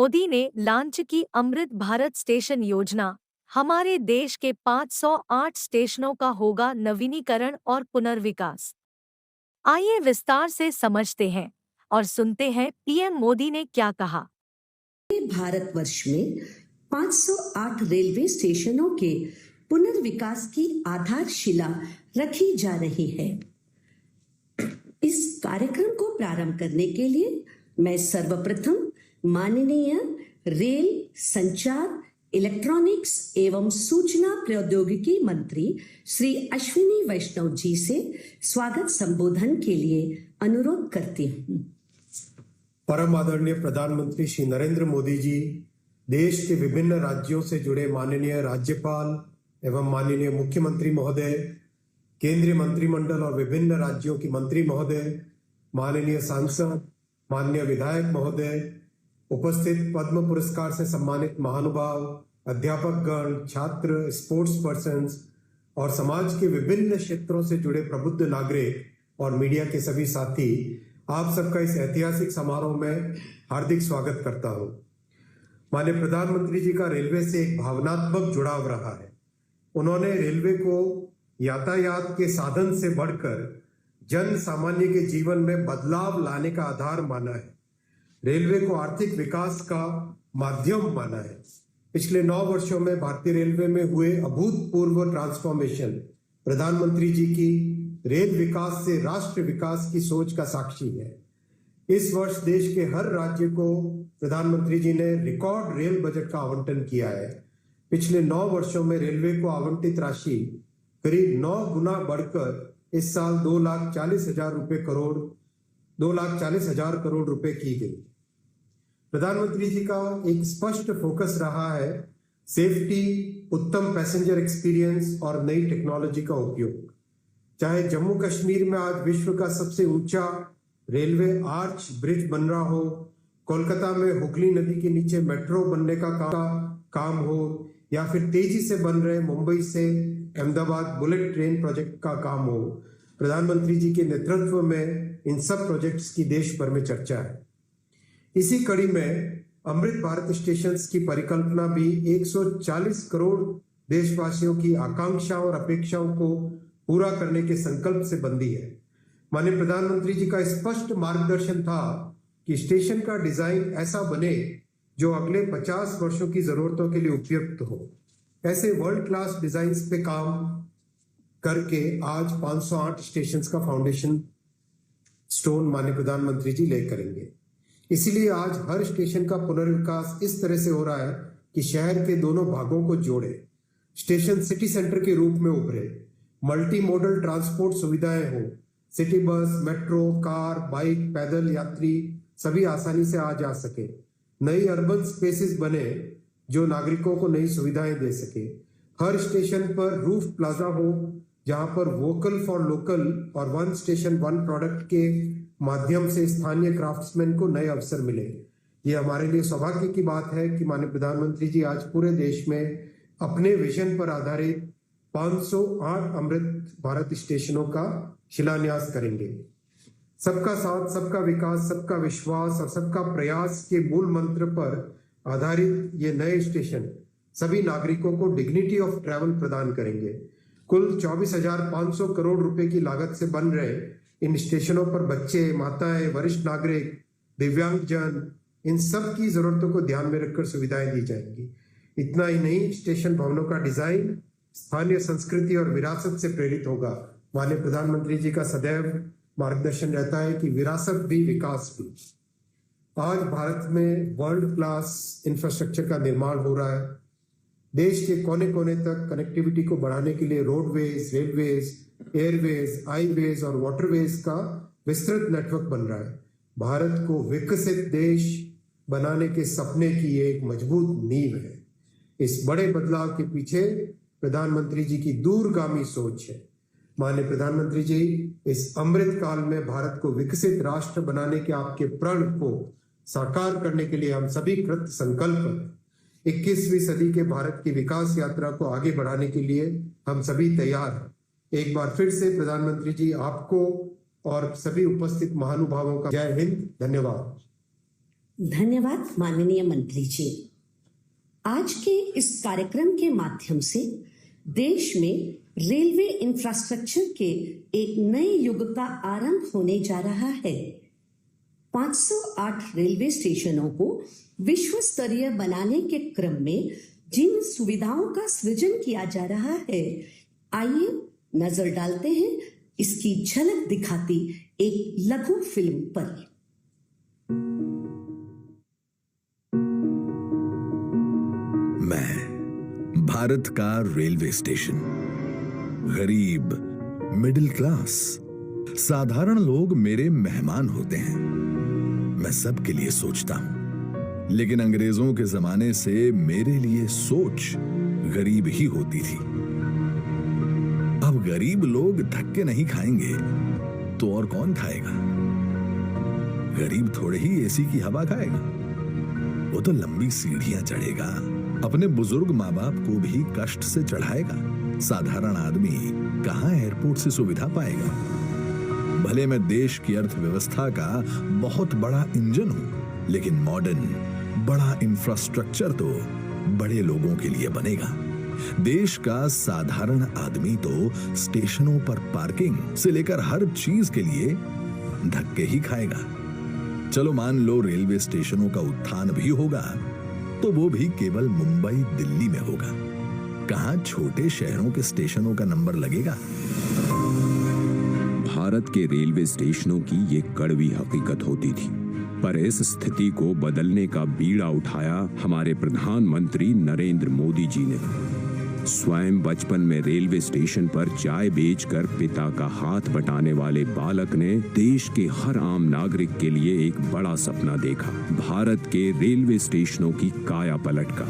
मोदी ने लॉन्च की अमृत भारत स्टेशन योजना। हमारे देश के 508 स्टेशनों का होगा नवीनीकरण और पुनर्विकास। आइए विस्तार से समझते हैं और सुनते हैं पीएम मोदी ने क्या कहा। भारतवर्ष में 508 रेलवे स्टेशनों के पुनर्विकास की आधारशिला रखी जा रही है। इस कार्यक्रम को प्रारंभ करने के लिए मैं सर्वप्रथम माननीय रेल संचार इलेक्ट्रॉनिक्स एवं सूचना प्रौद्योगिकी मंत्री श्री अश्विनी वैष्णव जी से स्वागत संबोधन के लिए अनुरोध करती हूँ। परम आदरणीय प्रधानमंत्री श्री नरेंद्र मोदी जी, देश के विभिन्न राज्यों से जुड़े माननीय राज्यपाल एवं माननीय मुख्यमंत्री महोदय, केंद्रीय मंत्रिमंडल और विभिन्न राज्यों की मंत्री महोदय, माननीय सांसद, माननीय विधायक महोदय, उपस्थित पद्म पुरस्कार से सम्मानित महानुभाव, अध्यापकगण, छात्र, स्पोर्ट्स पर्सन्स और समाज के विभिन्न क्षेत्रों से जुड़े प्रबुद्ध नागरिक और मीडिया के सभी साथी, आप सबका इस ऐतिहासिक समारोह में हार्दिक स्वागत करता हूं। माननीय प्रधानमंत्री जी का रेलवे से एक भावनात्मक जुड़ाव रहा है। उन्होंने रेलवे को यातायात के साधन से बढ़कर जन सामान्य के जीवन में बदलाव लाने का आधार माना है। रेलवे को आर्थिक विकास का माध्यम माना है। पिछले 9 वर्षों में भारतीय रेलवे में हुए अभूतपूर्व ट्रांसफॉर्मेशन प्रधानमंत्री जी की रेल विकास से राष्ट्र विकास की सोच का साक्षी है। इस वर्ष देश के हर राज्य को प्रधानमंत्री जी ने रिकॉर्ड रेल बजट का आवंटन किया है। पिछले 9 वर्षों में रेलवे को आवंटित राशि करीब 9 गुना बढ़कर इस साल 2,40,000 करोड़ रुपए की गई। प्रधानमंत्री जी का एक स्पष्ट फोकस रहा है सेफ्टी, उत्तम पैसेंजर एक्सपीरियंस और नई टेक्नोलॉजी का उपयोग। चाहे जम्मू कश्मीर में आज विश्व का सबसे ऊंचा रेलवे आर्च ब्रिज बन रहा हो, कोलकाता में हुगली नदी के नीचे मेट्रो बनने का काम हो, या फिर तेजी से बन रहे मुंबई से अहमदाबाद बुलेट ट्रेन प्रोजेक्ट का काम हो, प्रधानमंत्री जी के नेतृत्व में इन सब प्रोजेक्ट्स की देश भर में चर्चा है। इसी कड़ी में अमृत भारत स्टेशंस की परिकल्पना भी 140 करोड़ देशवासियों की आकांक्षाओं और अपेक्षाओं को पूरा करने के संकल्प से बंधी है। माननीय प्रधानमंत्री जी का स्पष्ट मार्गदर्शन था कि स्टेशन का डिजाइन ऐसा बने जो अगले 50 वर्षों की जरूरतों के लिए उपयुक्त हो। ऐसे वर्ल्ड क्लास डिजाइन्स पे काम करके आज 508 स्टेशंस का फाउंडेशन स्टोन माननीय प्रधानमंत्री जी ले करेंगे। इसीलिए आज हर स्टेशन का पुनर्विकास इस तरह से हो रहा है कि शहर के दोनों भागों को जोड़े, स्टेशन सिटी सेंटर के रूप में उभरे, मल्टी मॉडल ट्रांसपोर्ट सुविधाएं हो, city bus, metro, car, bike, पैदल यात्री सभी आसानी से आ जा सके, नई अर्बन स्पेसेस बने जो नागरिकों को नई सुविधाएं दे सके। हर स्टेशन पर रूफ प्लाजा हो जहां पर वोकल फॉर लोकल और वन स्टेशन वन प्रोडक्ट के माध्यम से स्थानीय क्राफ्ट्समैन को नए अवसर मिले। ये हमारे लिए सौभाग्य की बात है कि माननीय प्रधानमंत्री जी आज पूरे देश में अपने विजन पर आधारित 508 अमृत भारत स्टेशनों का शिलान्यास करेंगे। सबका साथ, सबका विकास, सबका विश्वास और सबका प्रयास के मूल मंत्र पर आधारित ये नए स्टेशन सभी नागरिकों को डिग्निटी ऑफ ट्रैवल प्रदान करेंगे। कुल 24,500 करोड़ रुपए की लागत से बन रहे इन स्टेशनों पर बच्चे, माताएं, वरिष्ठ नागरिक, दिव्यांगजन, इन सब की जरूरतों को ध्यान में रखकर सुविधाएं दी जाएंगी। इतना ही नहीं, स्टेशन भवनों का डिजाइन स्थानीय संस्कृति और विरासत से प्रेरित होगा। माननीय प्रधानमंत्री जी का सदैव मार्गदर्शन रहता है कि विरासत भी विकास भी। आज भारत में वर्ल्ड क्लास इंफ्रास्ट्रक्चर का निर्माण हो रहा है। देश के कोने कोने तक कनेक्टिविटी को बढ़ाने के लिए रोडवेज, रेलवेज, एयरवेज, हाईवेज और वाटरवेज का विस्तृत नेटवर्क बन रहा है। भारत को विकसित देश बनाने के सपने की ये एक मजबूत नींव है। इस बड़े बदलाव के पीछे प्रधानमंत्री जी की दूरगामी सोच है। माननीय प्रधानमंत्री जी, इस अमृत काल में भारत को विकसित राष्ट्र बनाने के आपके प्रण को साकार करने के लिए हम सभी कृत संकल्प हैं। 21वीं सदी के भारत की विकास यात्रा को आगे बढ़ाने के लिए हम सभी तैयार हैं। एक बार फिर से प्रधानमंत्री जी, आपको और सभी उपस्थित महानुभावों का जय हिंद, धन्यवाद। धन्यवाद माननीय मंत्री जी। आज के इस कार्यक्रम के माध्यम से देश में रेलवे इंफ्रास्ट्रक्चर के एक नए युग का आरंभ होने जा रहा है। 508 रेलवे स्टेशनों को विश्व स्तरीय बनाने के क्रम में जिन सुविधाओं का सृजन किया जा रहा है, आइए नजर डालते हैं इसकी झलक दिखाती एक लघु फिल्म पर। मैं भारत का रेलवे स्टेशन, गरीब, मिडिल क्लास, साधारण लोग मेरे मेहमान होते हैं। मैं सबके लिए सोचता हूं, लेकिन अंग्रेजों के जमाने से मेरे लिए सोच गरीब ही होती थी। अब गरीब लोग धक्के नहीं खाएंगे तो और कौन खाएगा? गरीब थोड़े ही एसी की हवा खाएगा, वो तो लंबी सीढ़ियां चढ़ेगा, अपने बुजुर्ग माँ बाप को भी कष्ट से चढ़ाएगा। साधारण आदमी कहां एयरपोर्ट से सुविधा पाएगा? भले मैं देश की अर्थव्यवस्था का बहुत बड़ा इंजन हूं, लेकिन मॉडर्न बड़ा इंफ्रास्ट्रक्चर तो बड़े लोगों के लिए बनेगा। देश का साधारण आदमी तो स्टेशनों पर पार्किंग से लेकर हर चीज के लिए धक्के ही खाएगा। चलो मान लो रेलवे स्टेशनों का उत्थान भी होगा, तो वो भी केवल मुंबई दिल्ली में होगा। कहां छोटे शहरों के स्टेशनों का नंबर लगेगा? भारत के रेलवे स्टेशनों की ये कड़वी हकीकत होती थी, पर इस स्थिति को बदलने का बीड़ा उठाया हमारे प्रधानमंत्री नरेंद्र मोदी जी ने। स्वयं बचपन में रेलवे स्टेशन पर चाय बेचकर पिता का हाथ बटाने वाले बालक ने देश के हर आम नागरिक के लिए एक बड़ा सपना देखा, भारत के रेलवे स्टेशनों की काया पलट का।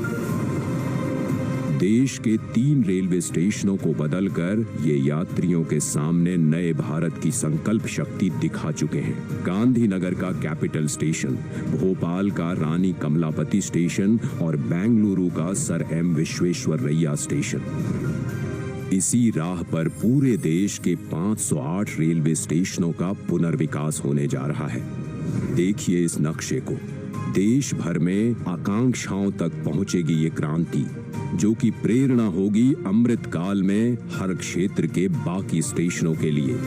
देश के 3 रेलवे स्टेशनों को बदलकर ये यात्रियों के सामने नए भारत की संकल्प शक्ति दिखा चुके हैं। गांधीनगर का कैपिटल स्टेशन, भोपाल का रानी कमलापति स्टेशन और बेंगलुरु का सर एम विश्वेश्वरैया स्टेशन। इसी राह पर पूरे देश के 508 रेलवे स्टेशनों का पुनर्विकास होने जा रहा है। देखिए इस नक्शे को। देश भर में आकांक्षाओं तक पहुंचेगी ये क्रांति, जो कि प्रेरणा होगी अमृत काल में हर क्षेत्र के बाकी स्टेशनों के लिए।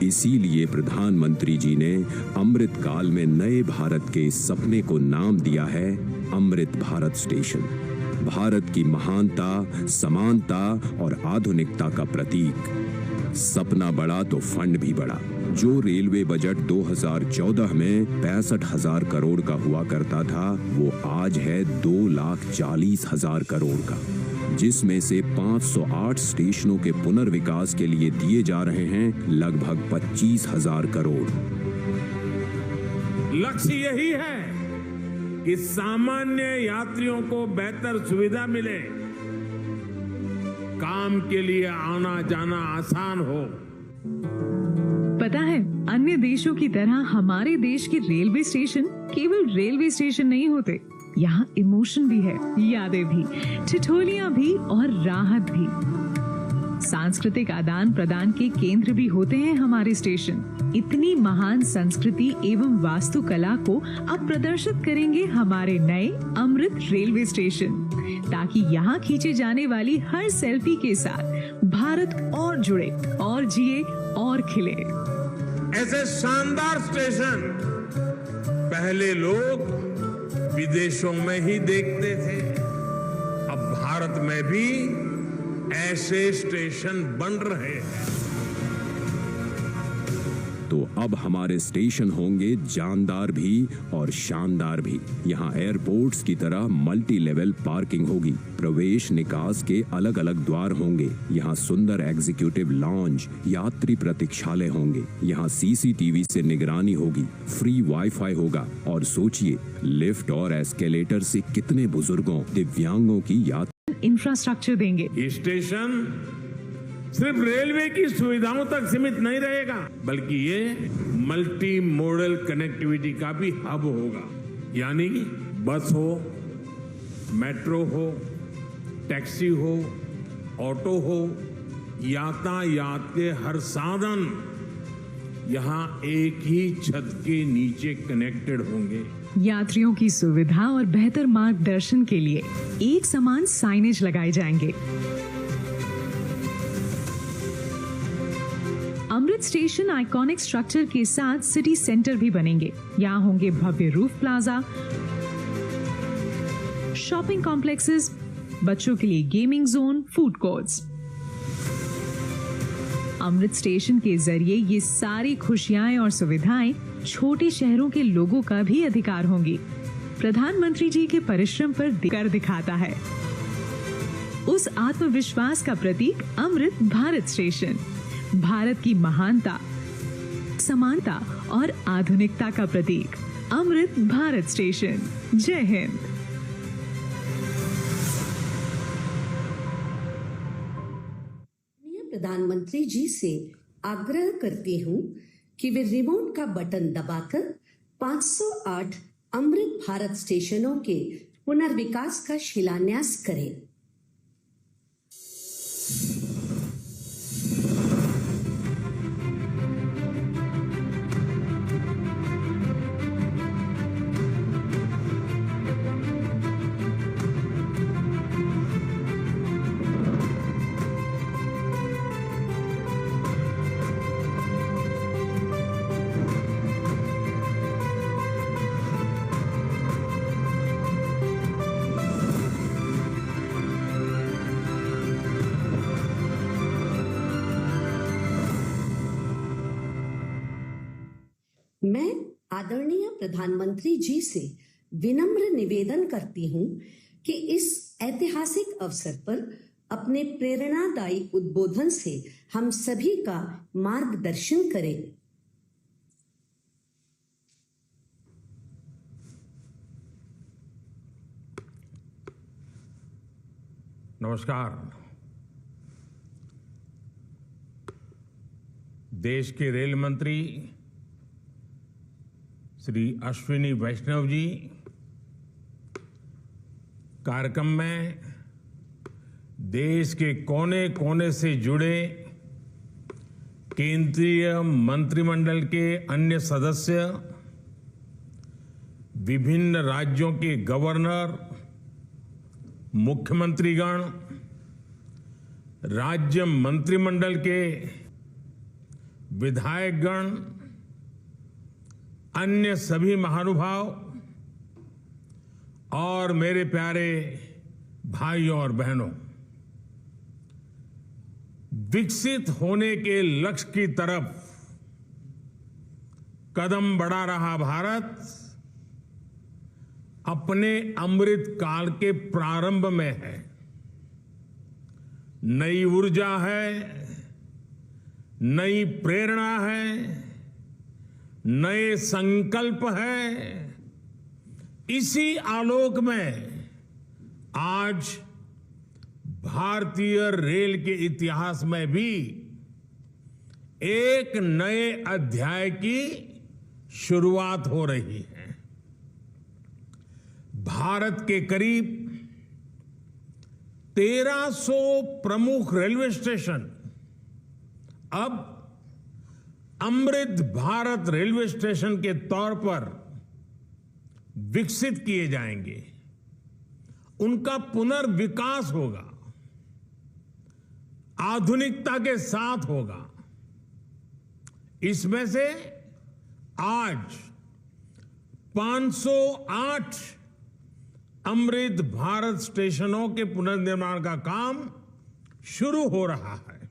इसीलिए प्रधानमंत्री जी ने अमृत काल में नए भारत के इस सपने को नाम दिया है अमृत भारत स्टेशन। भारत की महानता, समानता और आधुनिकता का प्रतीक। सपना बड़ा तो फंड भी बड़ा। जो रेलवे बजट 2014 में 65,000 करोड़ का हुआ करता था, वो आज है 2,40,000 करोड़ का, जिसमें से 508 स्टेशनों के पुनर्विकास के लिए दिए जा रहे हैं लगभग 25,000 करोड़। लक्ष्य यही है कि सामान्य यात्रियों को बेहतर सुविधा मिले, काम के लिए आना जाना आसान हो। पता है, अन्य देशों की तरह हमारे देश के रेलवे स्टेशन केवल रेलवे स्टेशन नहीं होते। यहाँ इमोशन भी है, यादें भी, ठिठोलियां भी और राहत भी। सांस्कृतिक आदान प्रदान के केंद्र भी होते हैं हमारे स्टेशन। इतनी महान संस्कृति एवं वास्तुकला को अब प्रदर्शित करेंगे हमारे नए अमृत रेलवे स्टेशन, ताकि यहाँ खींचे जाने वाली हर सेल्फी के साथ भारत और जुड़े और जिए और खिले। ऐसे शानदार स्टेशन पहले लोग विदेशों में ही देखते थे, अब भारत में भी ऐसे स्टेशन बन रहे हैं। तो अब हमारे स्टेशन होंगे जानदार भी और शानदार भी। यहाँ एयरपोर्ट्स की तरह मल्टी लेवल पार्किंग होगी, प्रवेश निकास के अलग अलग द्वार होंगे। यहाँ सुंदर एग्जीक्यूटिव लॉन्ज, यात्री प्रतीक्षालय होंगे। यहाँ सीसीटीवी से निगरानी होगी, फ्री वाईफाई होगा और सोचिए लिफ्ट और एस्केलेटर से कितने बुजुर्गों, दिव्यांगों की यात्रा इंफ्रास्ट्रक्चर देंगे। ये स्टेशन सिर्फ रेलवे की सुविधाओं तक सीमित नहीं रहेगा, बल्कि ये मल्टी मॉडल कनेक्टिविटी का भी हब होगा। यानी बस हो, मेट्रो हो, टैक्सी हो, ऑटो हो, यातायात के हर साधन यहाँ एक ही छत के नीचे कनेक्टेड होंगे। यात्रियों की सुविधा और बेहतर मार्गदर्शन के लिए एक समान साइनेज लगाए जाएंगे। अमृत स्टेशन आइकॉनिक स्ट्रक्चर के साथ सिटी सेंटर भी बनेंगे। यहाँ होंगे भव्य रूफ प्लाजा, शॉपिंग कॉम्प्लेक्सेस, बच्चों के लिए गेमिंग जोन, फूड कोर्ट्स। अमृत स्टेशन के जरिए ये सारी खुशियां और सुविधाएं छोटे शहरों के लोगों का भी अधिकार होंगी। प्रधानमंत्री जी के परिश्रम पर कर दिखाता है उस आत्मविश्वास का प्रतीक अमृत भारत स्टेशन। भारत की महानता, समानता और आधुनिकता का प्रतीक अमृत भारत स्टेशन। जय हिंद। प्रधानमंत्री जी से आग्रह करती हूँ कि वे रिमोट का बटन दबाकर 508 अमृत भारत स्टेशनों के पुनर्विकास का शिलान्यास करें। मैं आदरणीय प्रधानमंत्री जी से विनम्र निवेदन करती हूं कि इस ऐतिहासिक अवसर पर अपने प्रेरणादायी उद्बोधन से हम सभी का मार्गदर्शन करें। नमस्कार। देश के रेल मंत्री श्री अश्विनी वैष्णव जी कार्यक्रम में देश के कोने कोने से जुड़े केंद्रीय मंत्रिमंडल के अन्य सदस्य, विभिन्न राज्यों के गवर्नर, मुख्यमंत्रीगण, राज्य मंत्रिमंडल के विधायकगण, अन्य सभी महानुभाव और मेरे प्यारे भाइयों और बहनों, विकसित होने के लक्ष्य की तरफ कदम बढ़ा रहा भारत अपने अमृत काल के प्रारंभ में है। नई ऊर्जा है, नई प्रेरणा है, नए संकल्प है। इसी आलोक में आज भारतीय रेल के इतिहास में भी एक नए अध्याय की शुरुआत हो रही है। भारत के करीब 1300 प्रमुख रेलवे स्टेशन अब अमृत भारत रेलवे स्टेशन के तौर पर विकसित किए जाएंगे। उनका पुनर्विकास होगा, आधुनिकता के साथ होगा। इसमें से आज 508 अमृत भारत स्टेशनों के पुनर्निर्माण का काम शुरू हो रहा है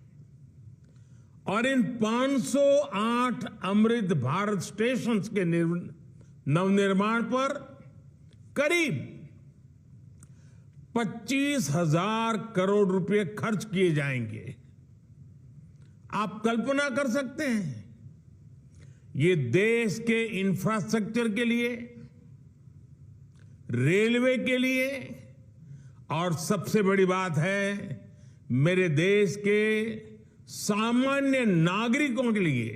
और इन 508 अमृत भारत स्टेशंस के नवनिर्माण पर करीब 25,000 करोड़ रुपए खर्च किए जाएंगे। आप कल्पना कर सकते हैं, ये देश के इंफ्रास्ट्रक्चर के लिए, रेलवे के लिए और सबसे बड़ी बात है मेरे देश के सामान्य नागरिकों के लिए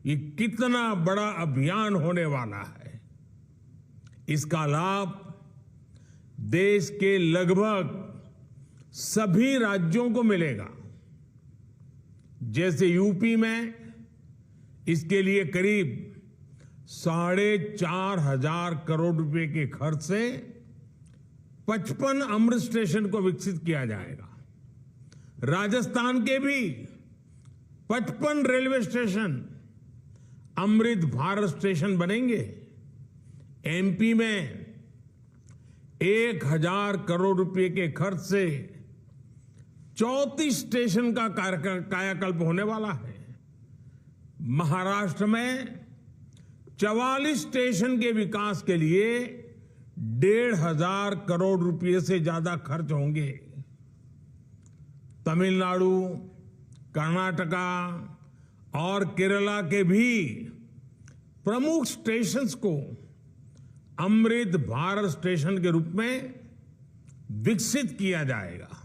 ये कितना बड़ा अभियान होने वाला है। इसका लाभ देश के लगभग सभी राज्यों को मिलेगा। जैसे यूपी में इसके लिए करीब 4,500 करोड़ रुपए के खर्च से 55 अमृत स्टेशन को विकसित किया जाएगा। राजस्थान के भी 55 railway station Amrit Bharat station बनेंगे। एमपी में 1,000 करोड़ रुपए के खर्च से 34 स्टेशन का कायाकल्प होने वाला है। महाराष्ट्र में 44 स्टेशन के विकास के लिए 1,500 करोड़ रुपए से ज्यादा खर्च होंगे। तमिलनाडु, कर्नाटका और केरला के भी प्रमुख स्टेशंस को अमृत भारत स्टेशन के रूप में विकसित किया जाएगा।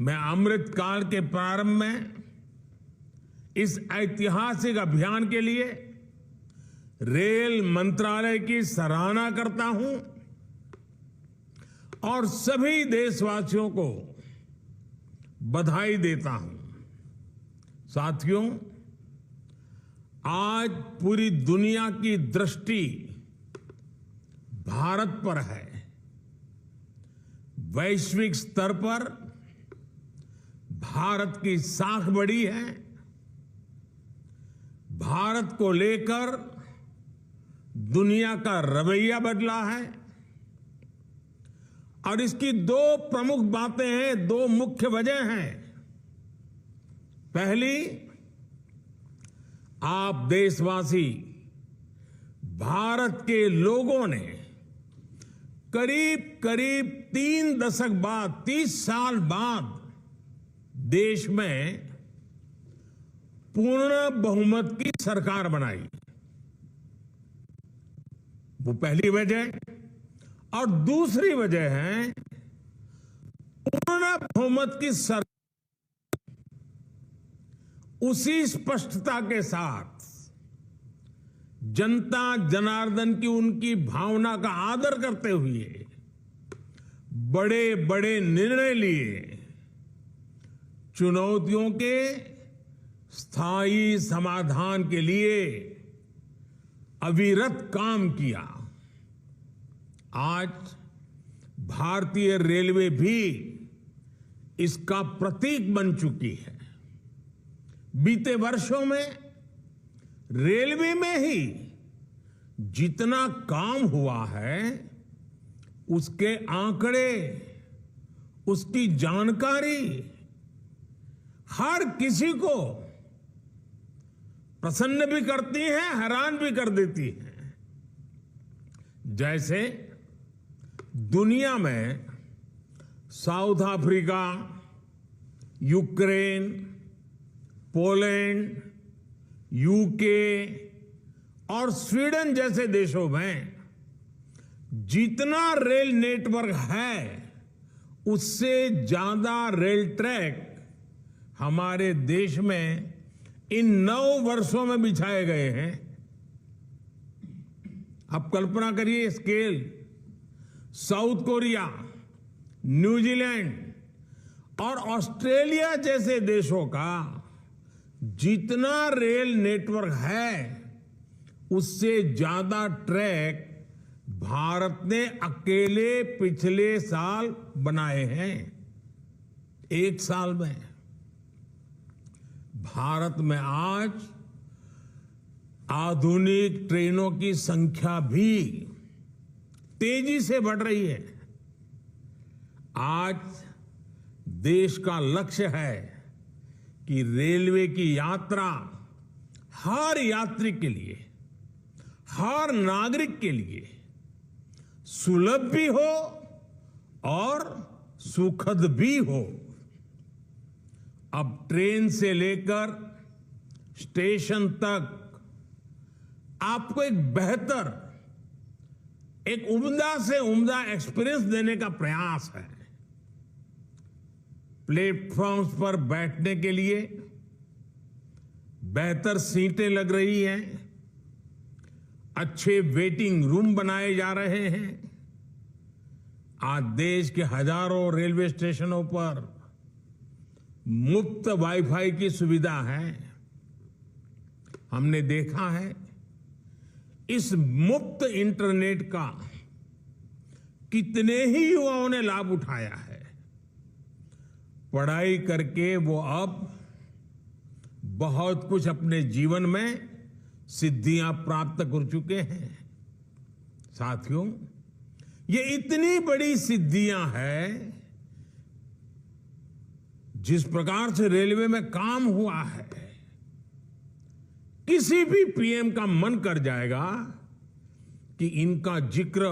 मैं अमृत काल के प्रारंभ में इस ऐतिहासिक अभियान के लिए रेल मंत्रालय की सराहना करता हूं और सभी देशवासियों को बधाई देता हूं। साथियों, आज पूरी दुनिया की दृष्टि भारत पर है। वैश्विक स्तर पर भारत की साख बढ़ी है। भारत को लेकर दुनिया का रवैया बदला है और इसकी दो प्रमुख बातें हैं, दो मुख्य वजह हैं। पहली, आप देशवासी, भारत के लोगों ने करीब 3 दशक बाद, 30 साल बाद देश में पूर्ण बहुमत की सरकार बनाई। वो पहली वजह। और दूसरी वजह है पूर्ण बहुमत की सरकार उसी स्पष्टता के साथ जनता जनार्दन की उनकी भावना का आदर करते हुए बड़े बड़े निर्णय लिए, चुनौतियों के स्थायी समाधान के लिए अविरत काम किया। आज भारतीय रेलवे भी इसका प्रतीक बन चुकी है। बीते वर्षों में रेलवे में ही जितना काम हुआ है, उसके आंकड़े, उसकी जानकारी हर किसी को प्रसन्न भी करती है, हैरान भी कर देती है। जैसे दुनिया में south Africa, Ukraine, Poland, UK और स्वीडन जैसे देशों में जितना रेल नेटवर्क है, उससे ज्यादा रेल ट्रैक हमारे देश में इन 9 वर्षों में बिछाए गए हैं। आप कल्पना करिए स्केल। साउथ कोरिया, न्यूजीलैंड और ऑस्ट्रेलिया जैसे देशों का जितना रेल नेटवर्क है, उससे ज्यादा ट्रैक भारत ने अकेले पिछले साल बनाए हैं। 1 साल में भारत में आज आधुनिक ट्रेनों की संख्या भी तेजी से बढ़ रही है। आज देश का लक्ष्य है कि रेलवे की यात्रा हर यात्री के लिए, हर नागरिक के लिए सुलभ भी हो और सुखद भी हो। अब ट्रेन से लेकर स्टेशन तक आपको एक बेहतर, एक उम्दा से उम्दा एक्सपीरियंस देने का प्रयास है। प्लेटफॉर्म्स पर बैठने के लिए बेहतर सीटें लग रही हैं, अच्छे वेटिंग रूम बनाए जा रहे हैं। आज देश के हजारों रेलवे स्टेशनों पर मुफ्त वाईफाई की सुविधा है। हमने देखा है इस मुफ्त इंटरनेट का कितने ही युवाओं ने लाभ उठाया है। पढ़ाई करके वो अब बहुत कुछ अपने जीवन में सिद्धियां प्राप्त कर चुके हैं। साथियों, ये इतनी बड़ी सिद्धियां हैं, जिस प्रकार से रेलवे में काम हुआ है, किसी भी पीएम का मन कर जाएगा कि इनका जिक्र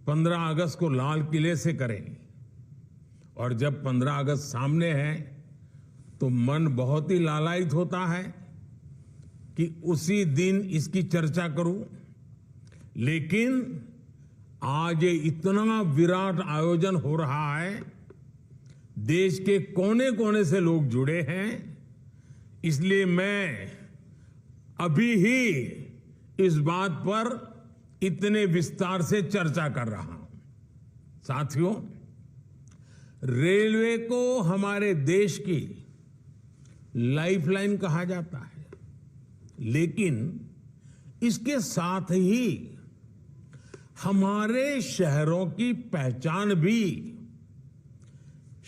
15 अगस्त को लाल किले से करें। और जब 15 अगस्त सामने है तो मन बहुत ही लालायित होता है कि उसी दिन इसकी चर्चा करूं। लेकिन आज ये इतना विराट आयोजन हो रहा है, देश के कोने कोने से लोग जुड़े हैं, इसलिए मैं अभी ही इस बात पर इतने विस्तार से चर्चा कर रहा हूं। साथियों, रेलवे को हमारे देश की लाइफलाइन कहा जाता है, लेकिन इसके साथ ही हमारे शहरों की पहचान भी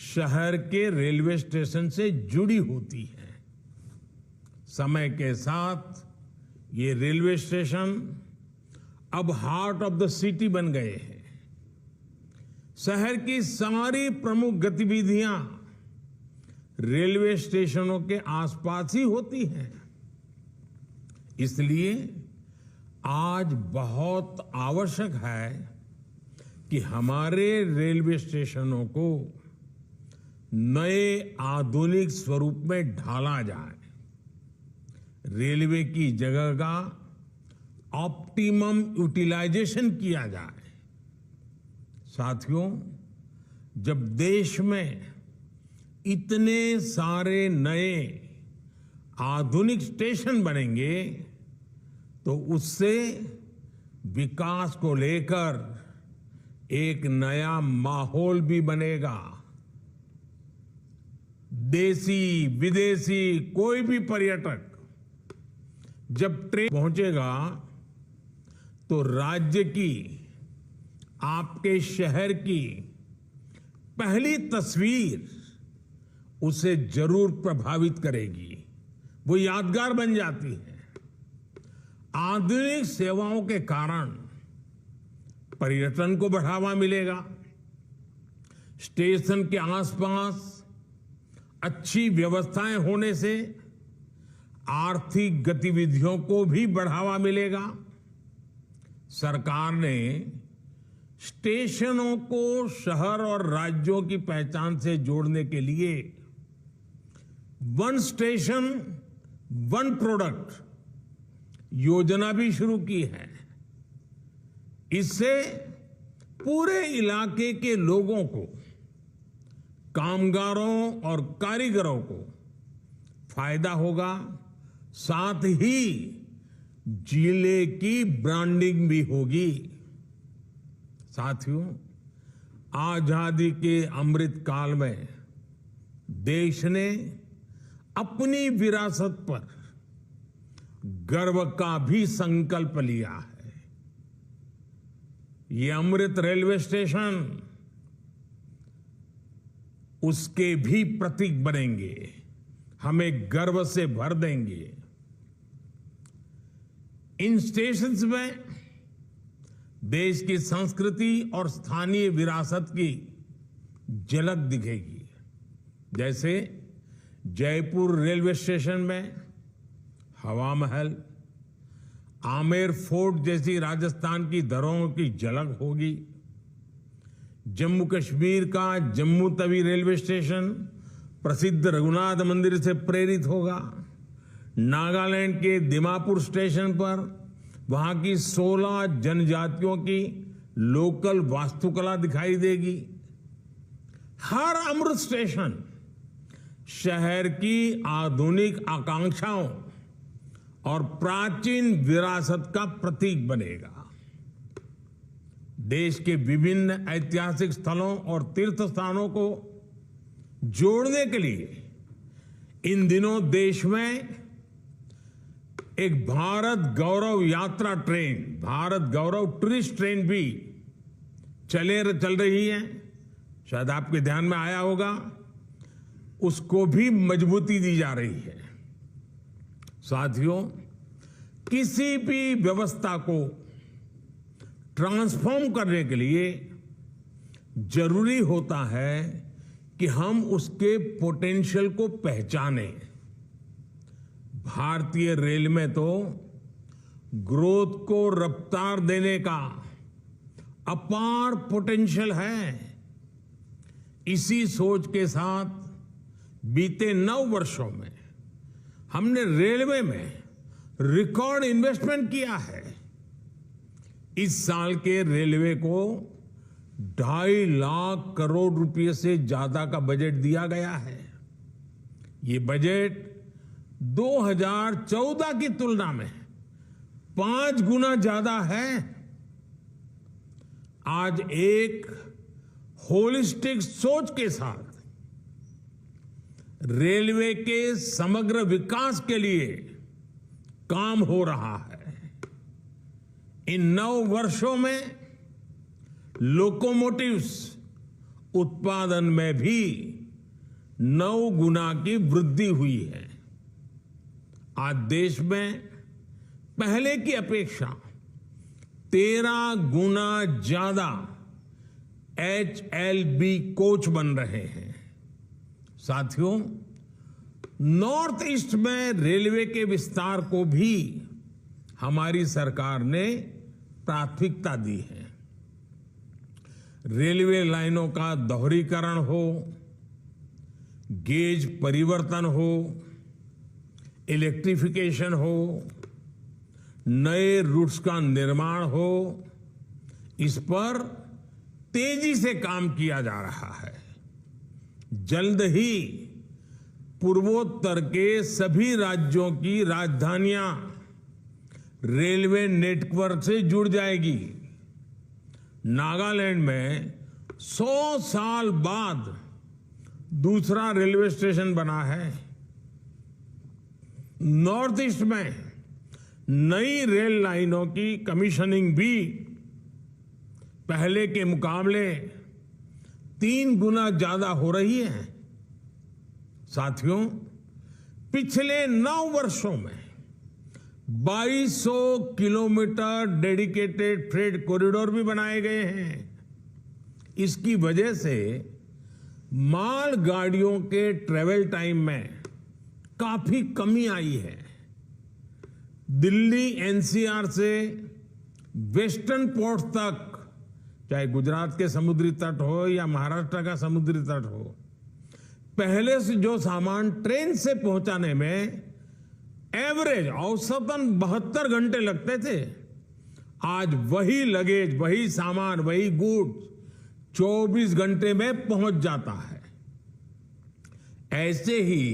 शहर के रेलवे स्टेशन से जुड़ी होती है। समय के साथ ये रेलवे स्टेशन अब हार्ट ऑफ द सिटी बन गए हैं। शहर की सारी प्रमुख गतिविधियां रेलवे स्टेशनों के आसपास ही होती हैं। इसलिए आज बहुत आवश्यक है कि हमारे रेलवे स्टेशनों को नए आधुनिक स्वरूप में ढाला जाए। रेलवे की जगह का ऑप्टिमम यूटिलाइजेशन किया जाए। साथियों, जब देश में इतने सारे नए आधुनिक स्टेशन बनेंगे तो उससे विकास को लेकर एक नया माहौल भी बनेगा। देसी विदेशी कोई भी पर्यटक जब ट्रेन पहुंचेगा तो राज्य की, आपके शहर की पहली तस्वीर उसे जरूर प्रभावित करेगी, वो यादगार बन जाती है। आधुनिक सेवाओं के कारण पर्यटन को बढ़ावा मिलेगा। स्टेशन के आसपास अच्छी व्यवस्थाएं होने से आर्थिक गतिविधियों को भी बढ़ावा मिलेगा। सरकार ने स्टेशनों को शहर और राज्यों की पहचान से जोड़ने के लिए वन स्टेशन वन प्रोडक्ट योजना भी शुरू की है। इससे पूरे इलाके के लोगों को, कामगारों और कारीगरों को फायदा होगा, साथ ही जिले की ब्रांडिंग भी होगी। साथियों, आजादी के अमृत काल में देश ने अपनी विरासत पर गर्व का भी संकल्प लिया है। ये अमृत रेलवे स्टेशन उसके भी प्रतीक बनेंगे, हमें गर्व से भर देंगे। इन स्टेशंस में देश की संस्कृति और स्थानीय विरासत की झलक दिखेगी। जैसे जयपुर रेलवे स्टेशन में हवा महल, आमेर फोर्ट जैसी राजस्थान की धरोहरों की झलक होगी। जम्मू कश्मीर का जम्मू तवी रेलवे स्टेशन प्रसिद्ध रघुनाथ मंदिर से प्रेरित होगा। नागालैंड के दिमापुर स्टेशन पर वहां की 16 जनजातियों की लोकल वास्तुकला दिखाई देगी। हर अमृत स्टेशन शहर की आधुनिक आकांक्षाओं और प्राचीन विरासत का प्रतीक बनेगा। देश के विभिन्न ऐतिहासिक स्थलों और तीर्थ स्थानों को जोड़ने के लिए इन दिनों देश में एक भारत गौरव यात्रा ट्रेन, भारत गौरव टूरिस्ट ट्रेन भी चल रही है। शायद आपके ध्यान में आया होगा, उसको भी मजबूती दी जा रही है। साथियों, किसी भी व्यवस्था को ट्रांसफॉर्म करने के लिए जरूरी होता है कि हम उसके पोटेंशियल को पहचानें। भारतीय रेल में तो ग्रोथ को रफ्तार देने का अपार पोटेंशियल है। इसी सोच के साथ बीते 9 वर्षों में हमने रेलवे में रिकॉर्ड इन्वेस्टमेंट किया है। इस साल के रेलवे को 2.5 लाख करोड़ रुपए से ज्यादा का बजट दिया गया है। ये बजट 2014 की तुलना में 5 गुना ज्यादा है। आज एक होलिस्टिक सोच के साथ रेलवे के समग्र विकास के लिए काम हो रहा है। इन 9 वर्षों में लोकोमोटिव्स उत्पादन में भी 9 गुना की वृद्धि हुई है। आज देश में पहले की अपेक्षा 13 गुना ज्यादा HLB कोच बन रहे हैं। साथियों, नॉर्थ ईस्ट में रेलवे के विस्तार को भी हमारी सरकार ने प्राथमिकता दी है। रेलवे लाइनों का दोहरीकरण हो, गेज परिवर्तन हो, इलेक्ट्रिफिकेशन हो, नए रूट्स का निर्माण हो, इस पर तेजी से काम किया जा रहा है। जल्द ही पूर्वोत्तर के सभी राज्यों की राजधानियां रेलवे नेटवर्क से जुड़ जाएगी। नागालैंड में 100 साल बाद दूसरा रेलवे स्टेशन बना है। नॉर्थ ईस्ट में नई रेल लाइनों की कमीशनिंग भी पहले के मुकाबले 3 गुना ज्यादा हो रही है। साथियों, पिछले 9 वर्षों में 2200 किलोमीटर डेडिकेटेड फ्रेट कॉरिडोर भी बनाए गए हैं। इसकी वजह से माल गाड़ियों के ट्रेवल टाइम में काफी कमी आई है। दिल्ली NCR से वेस्टर्न पोर्ट तक, चाहे गुजरात के समुद्री तट हो या महाराष्ट्र का समुद्री तट हो, पहले से जो सामान ट्रेन से पहुंचाने में एवरेज औसतन 72 घंटे लगते थे, आज वही लगेज, वही सामान, वही गुड्स 24 घंटे में पहुंच जाता है। ऐसे ही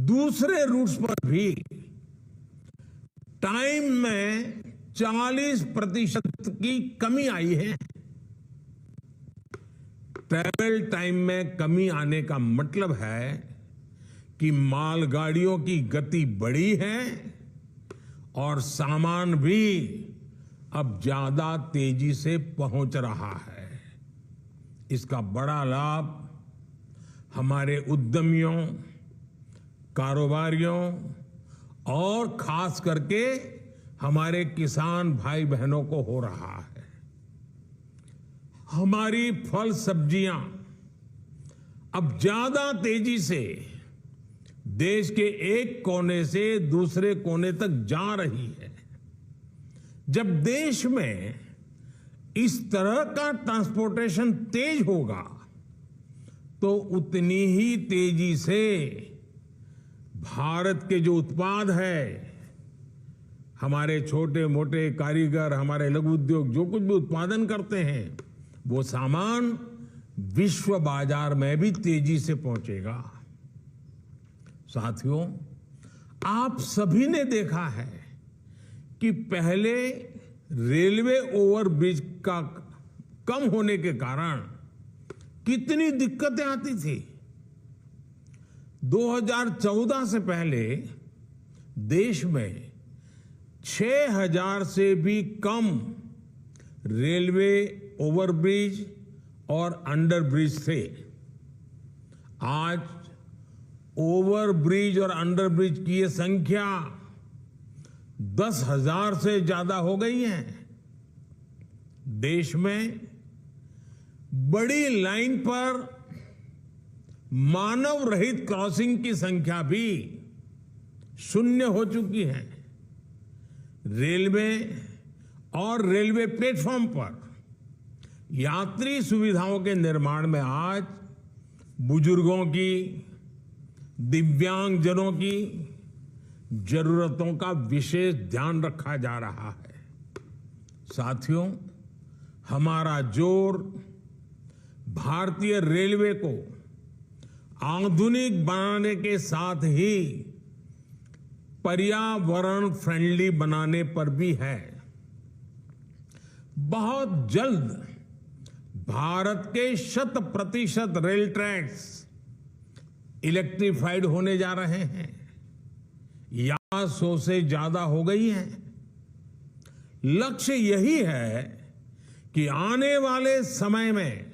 दूसरे रूट्स पर भी टाइम में 40% की कमी आई है। ट्रैवल टाइम में कमी आने का मतलब है कि मालगाड़ियों की गति बढ़ी है और सामान भी अब ज्यादा तेजी से पहुंच रहा है। इसका बड़ा लाभ हमारे उद्यमियों, कारोबारियों और खास करके हमारे किसान भाई बहनों को हो रहा है। हमारी फल सब्जियां अब ज्यादा तेजी से देश के एक कोने से दूसरे कोने तक जा रही है। जब देश में इस तरह का ट्रांसपोर्टेशन तेज होगा तो उतनी ही तेजी से भारत के जो उत्पाद है, हमारे छोटे मोटे कारीगर, हमारे लघु उद्योग जो कुछ भी उत्पादन करते हैं, वो सामान विश्व बाजार में भी तेजी से पहुंचेगा। साथियों, आप सभी ने देखा है कि पहले रेलवे ओवरब्रिज का कम होने के कारण कितनी दिक्कतें आती थी। 2014 से पहले देश में 6000 से भी कम रेलवे ओवरब्रिज और अंडरब्रिज थे। आज ओवरब्रिज और अंडरब्रिज की ये संख्या 10,000 से ज्यादा हो गई है। देश में बड़ी लाइन पर मानव रहित क्रॉसिंग की संख्या भी शून्य हो चुकी है। रेलवे और रेलवे प्लेटफॉर्म पर यात्री सुविधाओं के निर्माण में आज बुजुर्गों की, दिव्यांगजनों की जरूरतों का विशेष ध्यान रखा जा रहा है। साथियों, हमारा जोर भारतीय रेलवे को आधुनिक बनाने के साथ ही पर्यावरण फ्रेंडली बनाने पर भी है। बहुत जल्द भारत के 100% रेल ट्रैक्स इलेक्ट्रिफाइड होने जा रहे हैं या 100 से ज्यादा हो गई हैं। लक्ष्य यही है कि आने वाले समय में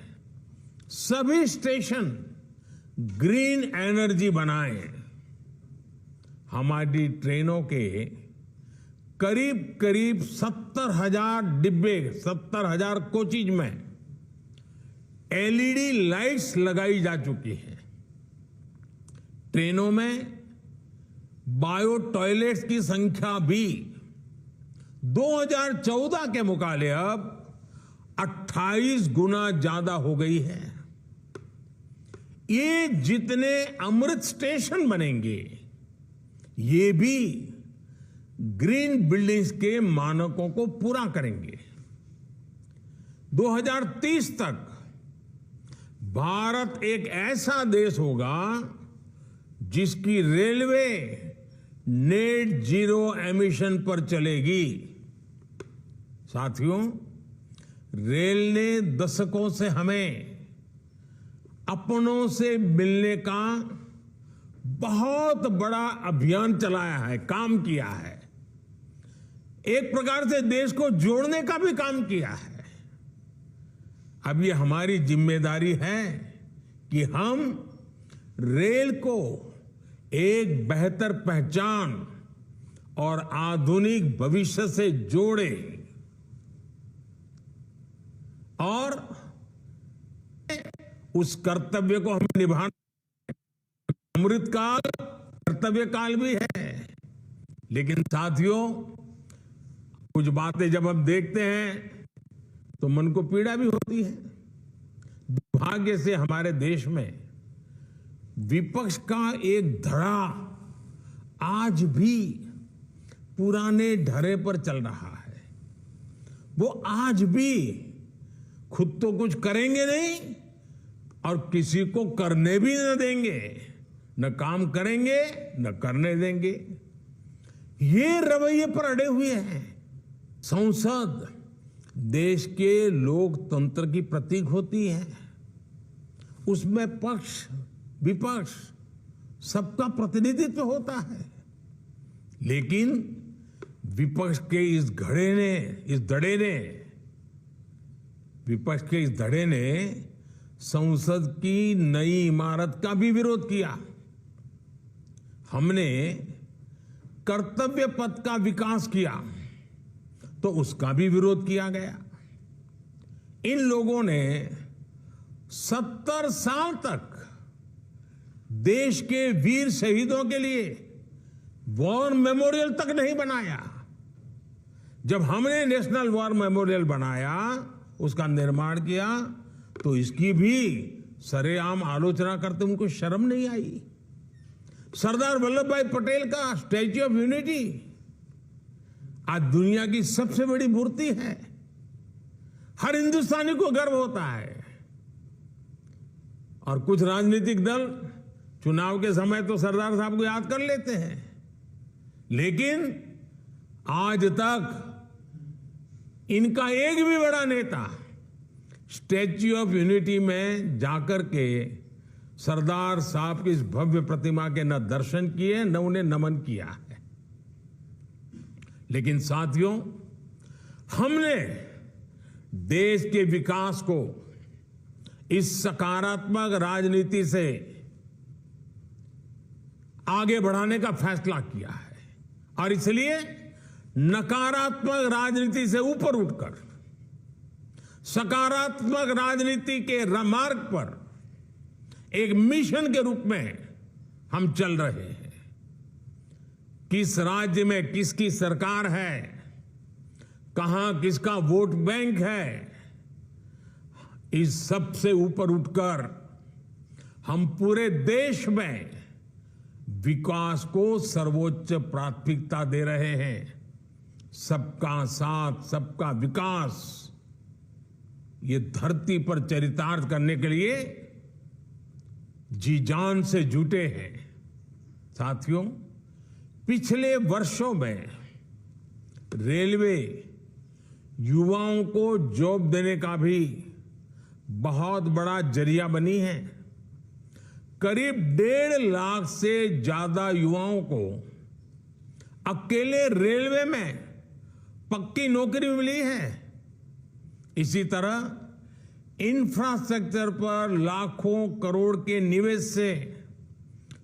सभी स्टेशन ग्रीन एनर्जी बनाएं। हमारी ट्रेनों के करीब करीब 70,000 डिब्बे, 70,000 कोचेज में एलईडी लाइट्स लगाई जा चुकी हैं। ट्रेनों में बायो टॉयलेट्स की संख्या भी 2014 के मुकाबले अब 28 गुना ज्यादा हो गई है। ये जितने अमृत स्टेशन बनेंगे, ये भी ग्रीन बिल्डिंग्स के मानकों को पूरा करेंगे। 2030 तक भारत एक ऐसा देश होगा जिसकी रेलवे नेट जीरो एमिशन पर चलेगी। साथियों, रेल ने दशकों से हमें अपनों से मिलने का बहुत बड़ा अभियान चलाया है, काम किया है। एक प्रकार से देश को जोड़ने का भी काम किया है। अब ये हमारी जिम्मेदारी है कि हम रेल को एक बेहतर पहचान और आधुनिक भविष्य से जोड़ें और उस कर्तव्य को हमें निभाना। अमृतकाल कर्तव्य काल भी है, लेकिन साथियों, कुछ बातें जब हम देखते हैं तो मन को पीड़ा भी होती है। दुर्भाग्य से हमारे देश में विपक्ष का एक धड़ा आज भी पुराने ढर्रे पर चल रहा है। वो आज भी खुद तो कुछ करेंगे नहीं और किसी को करने भी न देंगे, न काम करेंगे न करने देंगे। ये रवैये पर अड़े हुए हैं। संसद देश के लोकतंत्र की प्रतीक होती है। उसमें पक्ष विपक्ष सबका प्रतिनिधित्व होता है, लेकिन विपक्ष के इस धड़े ने संसद की नई इमारत का भी विरोध किया। हमने कर्तव्य पथ का विकास किया, तो उसका भी विरोध किया गया। इन लोगों ने 70 साल तक देश के वीर शहीदों के लिए वॉर मेमोरियल तक नहीं बनाया। जब हमने नेशनल वॉर मेमोरियल बनाया, उसका निर्माण किया, तो इसकी भी सरेआम आलोचना करते उनको शर्म नहीं आई। सरदार वल्लभ भाई पटेल का स्टैच्यू ऑफ यूनिटी आज दुनिया की सबसे बड़ी मूर्ति है। हर हिंदुस्तानी को गर्व होता है। और कुछ राजनीतिक दल चुनाव के समय तो सरदार साहब को याद कर लेते हैं, लेकिन आज तक इनका एक भी बड़ा नेता स्टैच्यू ऑफ यूनिटी में जाकर के सरदार साहब की इस भव्य प्रतिमा के न दर्शन किए न उन्हें नमन किया है। लेकिन साथियों, हमने देश के विकास को इस सकारात्मक राजनीति से आगे बढ़ाने का फैसला किया है और इसलिए नकारात्मक राजनीति से ऊपर उठकर सकारात्मक राजनीति के मार्ग पर एक मिशन के रूप में हम चल रहे हैं। किस राज्य में किसकी सरकार है, कहां किसका वोट बैंक है, इस सब से ऊपर उठकर हम पूरे देश में विकास को सर्वोच्च प्राथमिकता दे रहे हैं। सबका साथ, सबका विकास, ये धरती पर चरितार्थ करने के लिए जी जान से जुटे हैं। साथियों, पिछले वर्षों में रेलवे युवाओं को जॉब देने का भी बहुत बड़ा जरिया बनी है। करीब 1.5 लाख से ज्यादा युवाओं को अकेले रेलवे में पक्की नौकरी मिली है। इसी तरह इंफ्रास्ट्रक्चर पर लाखों करोड़ के निवेश से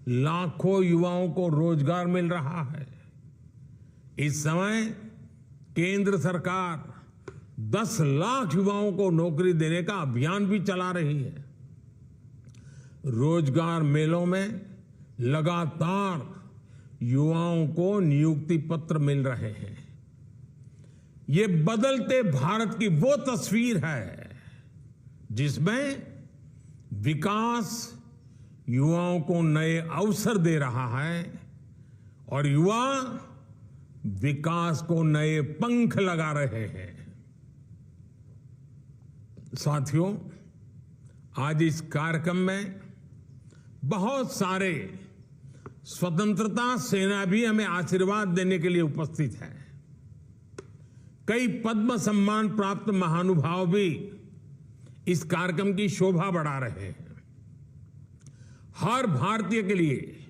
लाखों युवाओं को रोजगार मिल रहा है। इस समय केंद्र सरकार 10 लाख युवाओं को नौकरी देने का अभियान भी चला रही है। रोजगार मेलों में लगातार युवाओं को नियुक्ति पत्र मिल रहे हैं। ये बदलते भारत की वो तस्वीर है जिसमें विकास युवाओं को नए अवसर दे रहा है और युवा विकास को नए पंख लगा रहे हैं। साथियों, आज इस कार्यक्रम में बहुत सारे स्वतंत्रता सेनानी हमें आशीर्वाद देने के लिए उपस्थित हैं। कई पद्म सम्मान प्राप्त महानुभाव भी इस कार्यक्रम की शोभा बढ़ा रहे हैं। हर भारतीय के लिए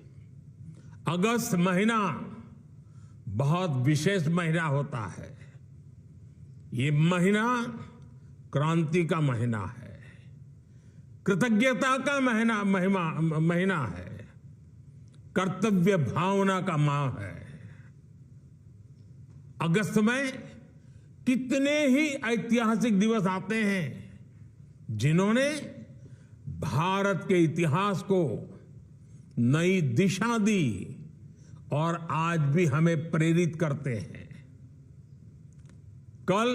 अगस्त महीना बहुत विशेष महीना होता है। ये महीना क्रांति का महीना है, कृतज्ञता का महीना है, कर्तव्य भावना का माह है। अगस्त में कितने ही ऐतिहासिक दिवस आते हैं जिन्होंने भारत के इतिहास को नई दिशा दी और आज भी हमें प्रेरित करते हैं। कल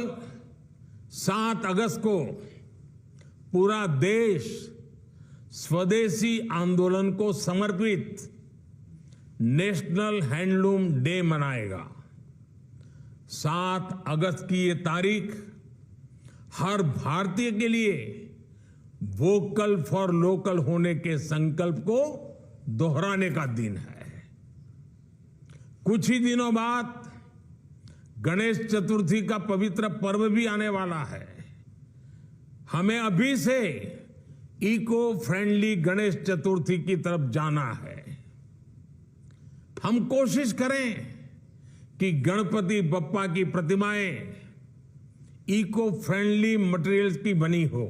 7 अगस्त को पूरा देश स्वदेशी आंदोलन को समर्पित नेशनल हैंडलूम डे मनाएगा। 7 अगस्त की ये तारीख हर भारतीय के लिए वोकल फॉर लोकल होने के संकल्प को दोहराने का दिन है। कुछ ही दिनों बाद गणेश चतुर्थी का पवित्र पर्व भी आने वाला है। हमें अभी से इको फ्रेंडली गणेश चतुर्थी की तरफ जाना है। हम कोशिश करें कि गणपति बप्पा की प्रतिमाएं इको फ्रेंडली मटेरियल्स की बनी हो।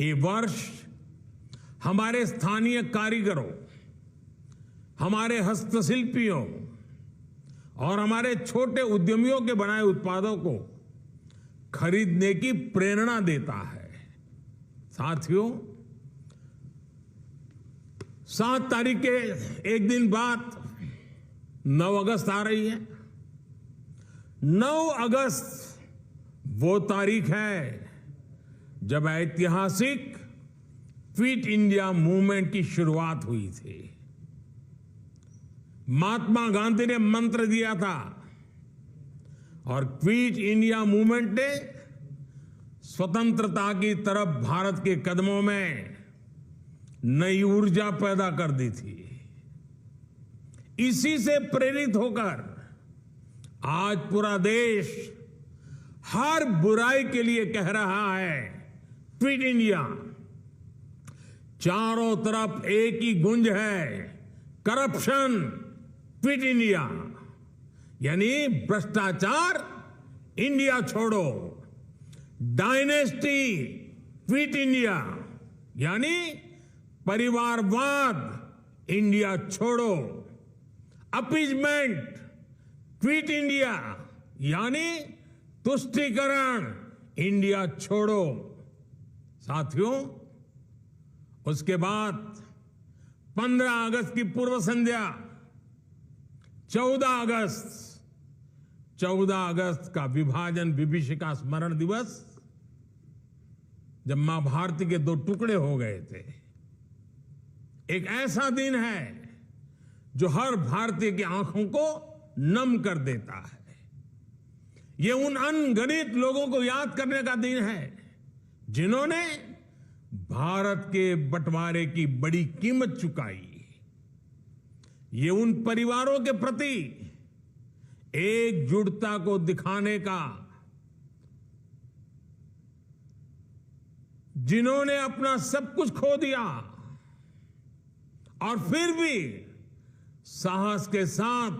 ये वर्ष हमारे स्थानीय कारीगरों, हमारे हस्तशिल्पियों और हमारे छोटे उद्यमियों के बनाए उत्पादों को खरीदने की प्रेरणा देता है। साथियों, 7 तारीख के एक दिन बाद 9 अगस्त आ रही है। 9 अगस्त वो तारीख है जब ऐतिहासिक फिट इंडिया मूवमेंट की शुरुआत हुई थी। महात्मा गांधी ने मंत्र दिया था और फिट इंडिया मूवमेंट ने स्वतंत्रता की तरफ भारत के कदमों में नई ऊर्जा पैदा कर दी थी। इसी से प्रेरित होकर आज पूरा देश हर बुराई के लिए कह रहा है फिट इंडिया। चारों तरफ एक ही गुंज है, करप्शन फिट इंडिया, यानी भ्रष्टाचार इंडिया छोड़ो, डायनेस्टी फिट इंडिया, यानी परिवारवाद इंडिया छोड़ो, अपीजमेंट फिट इंडिया, यानी तुष्टीकरण इंडिया छोड़ो। साथियों, उसके बाद 15 अगस्त की पूर्व संध्या 14 अगस्त का विभाजन विभीषिका स्मरण दिवस, जब मां भारती के 2 टुकड़े हो गए थे। एक ऐसा दिन है जो हर भारतीय की आंखों को नम कर देता है। ये उन अनगिनत लोगों को याद करने का दिन है जिन्होंने भारत के बंटवारे की बड़ी कीमत चुकाई। ये उन परिवारों के प्रति एकजुटता को दिखाने का, जिन्होंने अपना सब कुछ खो दिया और फिर भी साहस के साथ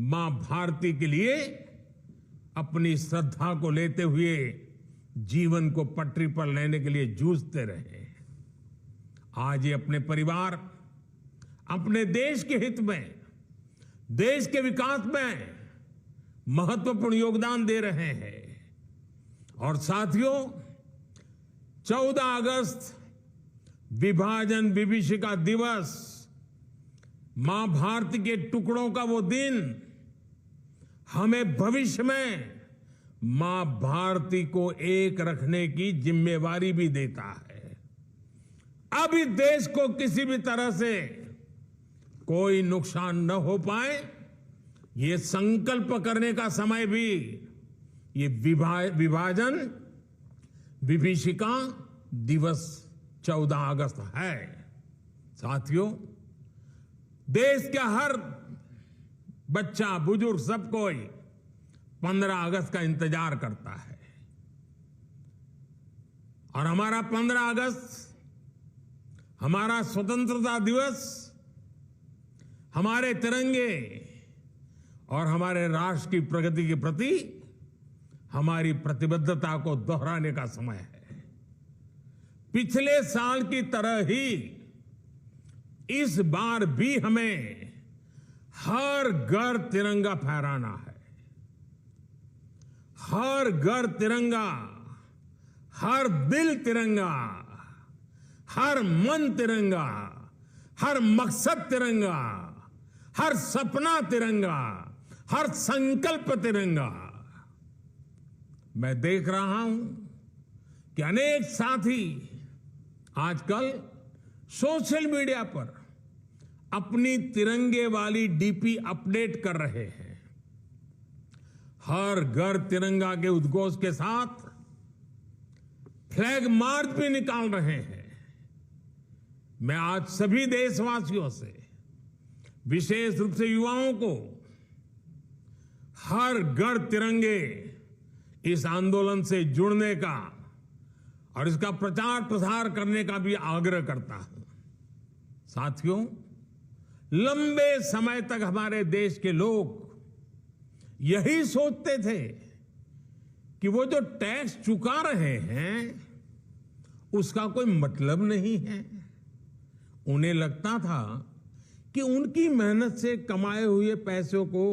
मां भारती के लिए अपनी श्रद्धा को लेते हुए जीवन को पटरी पर लेने के लिए जूझते रहे। आज ये अपने परिवार, अपने देश के हित में, देश के विकास में महत्वपूर्ण योगदान दे रहे हैं। और साथियों, 14 अगस्त विभाजन विभीषिका दिवस, मां भारती के टुकड़ों का वो दिन हमें भविष्य में मां भारती को एक रखने की जिम्मेवारी भी देता है। अब इस देश को किसी भी तरह से कोई नुकसान न हो पाए, ये संकल्प करने का समय भी ये विभाजन विभीषिका दिवस 14 अगस्त है। साथियों, देश का हर बच्चा, बुजुर्ग, सब कोई 15 अगस्त का इंतजार करता है। और हमारा 15 अगस्त, हमारा स्वतंत्रता दिवस, हमारे तिरंगे और हमारे राष्ट्र की प्रगति के प्रति हमारी प्रतिबद्धता को दोहराने का समय है। पिछले साल की तरह ही इस बार भी हमें हर घर तिरंगा फहराना है। हर घर तिरंगा, हर दिल तिरंगा, हर मन तिरंगा, हर मकसद तिरंगा, हर सपना तिरंगा, हर संकल्प तिरंगा। मैं देख रहा हूं कि अनेक साथी आजकल सोशल मीडिया पर अपनी तिरंगे वाली डीपी अपडेट कर रहे हैं। हर घर तिरंगा के उद्घोष के साथ फ्लैग मार्च भी निकाल रहे हैं। मैं आज सभी देशवासियों से, विशेष रूप से युवाओं को, हर घर तिरंगे इस आंदोलन से जुड़ने का और इसका प्रचार प्रसार करने का भी आग्रह करता हूं। साथियों, लंबे समय तक हमारे देश के लोग यही सोचते थे कि वो जो टैक्स चुका रहे हैं उसका कोई मतलब नहीं है। उन्हें लगता था कि उनकी मेहनत से कमाए हुए पैसों को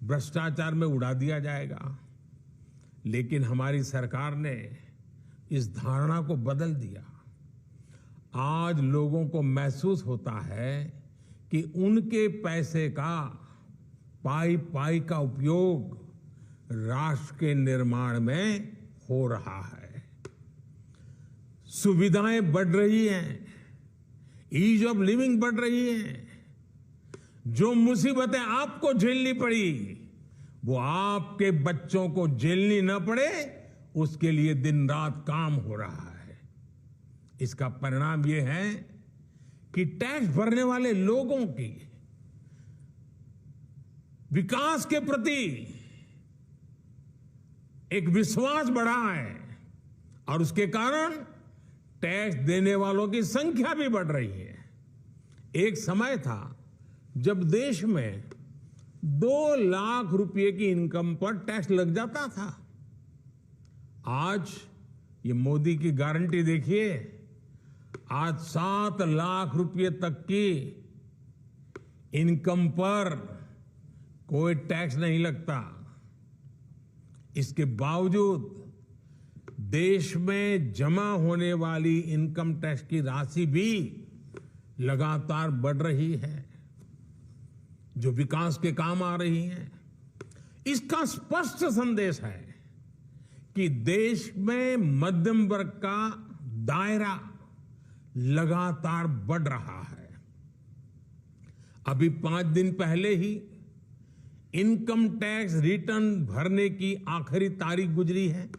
भ्रष्टाचार में उड़ा दिया जाएगा। लेकिन हमारी सरकार ने इस धारणा को बदल दिया। आज लोगों को महसूस होता है कि उनके पैसे का पाई पाई का उपयोग राष्ट्र के निर्माण में हो रहा है। सुविधाएं बढ़ रही हैं, ईज ऑफ लिविंग बढ़ रही है। जो मुसीबतें आपको झेलनी पड़ी वो आपके बच्चों को झेलनी न पड़े, उसके लिए दिन रात काम हो रहा है। इसका परिणाम यह है कि टैक्स भरने वाले लोगों की विकास के प्रति एक विश्वास बढ़ा है और उसके कारण टैक्स देने वालों की संख्या भी बढ़ रही है। एक समय था जब देश में 2 लाख रुपए की इनकम पर टैक्स लग जाता था। आज ये मोदी की गारंटी देखिए, आज 7 लाख रुपए तक की इनकम पर कोई टैक्स नहीं लगता। इसके बावजूद देश में जमा होने वाली इनकम टैक्स की राशि भी लगातार बढ़ रही है, जो विकास के काम आ रही है। इसका स्पष्ट संदेश है कि देश में मध्यम वर्ग का दायरा लगातार बढ़ रहा है। अभी 5 दिन पहले ही इनकम टैक्स रिटर्न भरने की आखिरी तारीख गुजरी है।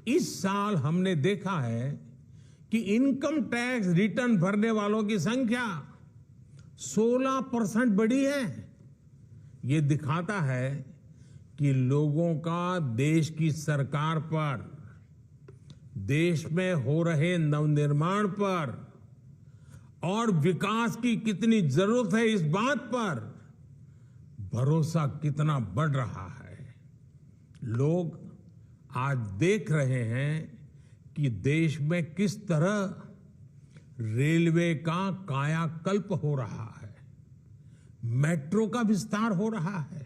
इस साल हमने देखा है कि इनकम टैक्स रिटर्न भरने वालों की संख्या 16% बढ़ी है। ये दिखाता है कि लोगों का देश की सरकार पर, देश में हो रहे नवनिर्माण पर और विकास की कितनी जरूरत है, इस बात पर भरोसा कितना बढ़ रहा है। लोग आज देख रहे हैं कि देश में किस तरह रेलवे का कायाकल्प हो रहा है, मेट्रो का विस्तार हो रहा है।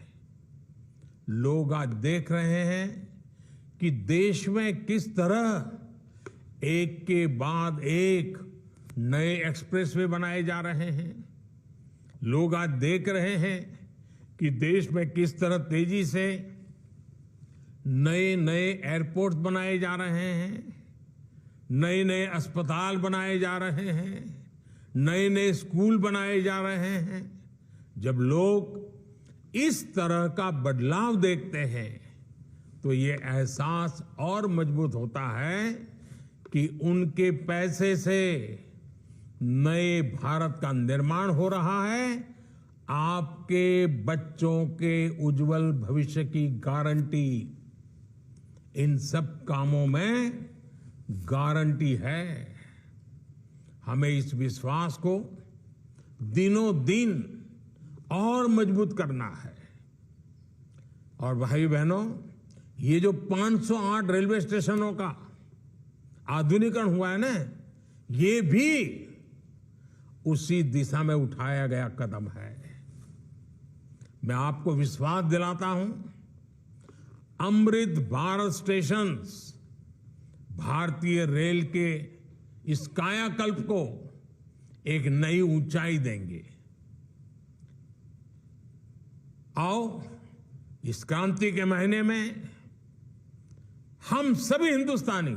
लोग आज देख रहे हैं कि देश में किस तरह एक के बाद एक नए एक्सप्रेसवे बनाए जा रहे हैं। लोग आज देख रहे हैं कि देश में किस तरह तेजी से नए नए एयरपोर्ट बनाए जा रहे हैं, नए नए अस्पताल बनाए जा रहे हैं, नए नए स्कूल बनाए जा रहे हैं। जब लोग इस तरह का बदलाव देखते हैं तो ये एहसास और मजबूत होता है कि उनके पैसे से नए भारत का निर्माण हो रहा है। आपके बच्चों के उज्जवल भविष्य की गारंटी इन सब कामों में गारंटी है। हमें इस विश्वास को दिनों दिन और मजबूत करना है। और भाई बहनों, ये जो 508 रेलवे स्टेशनों का आधुनिकीकरण हुआ है ना, ये भी उसी दिशा में उठाया गया कदम है। मैं आपको विश्वास दिलाता हूं, अमृत भारत स्टेशंस भारतीय रेल के इस कायाकल्प को एक नई ऊंचाई देंगे। आओ इस क्रांति के महीने में हम सभी हिंदुस्तानी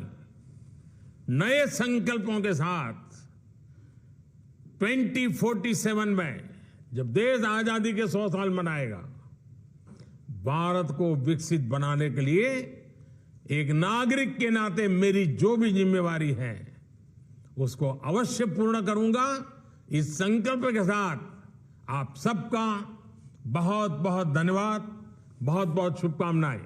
नए संकल्पों के साथ 2047 में, जब देश आजादी के 100 साल मनाएगा, भारत को विकसित बनाने के लिए एक नागरिक के नाते मेरी जो भी जिम्मेवारी है उसको अवश्य पूर्ण करूंगा। इस संकल्प के साथ आप सबका बहुत बहुत धन्यवाद, बहुत बहुत शुभकामनाएं।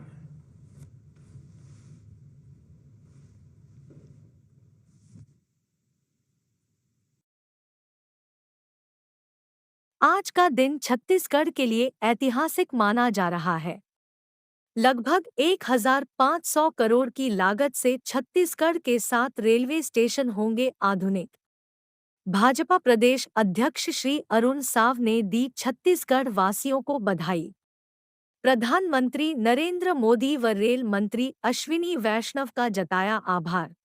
आज का दिन छत्तीसगढ़ के लिए ऐतिहासिक माना जा रहा है। लगभग 1500 करोड़ की लागत से छत्तीसगढ़ के 7 रेलवे स्टेशन होंगे आधुनिक। भाजपा प्रदेश अध्यक्ष श्री अरुण साव ने दी छत्तीसगढ़ वासियों को बधाई। प्रधानमंत्री नरेंद्र मोदी व रेल मंत्री अश्विनी वैष्णव का जताया आभार।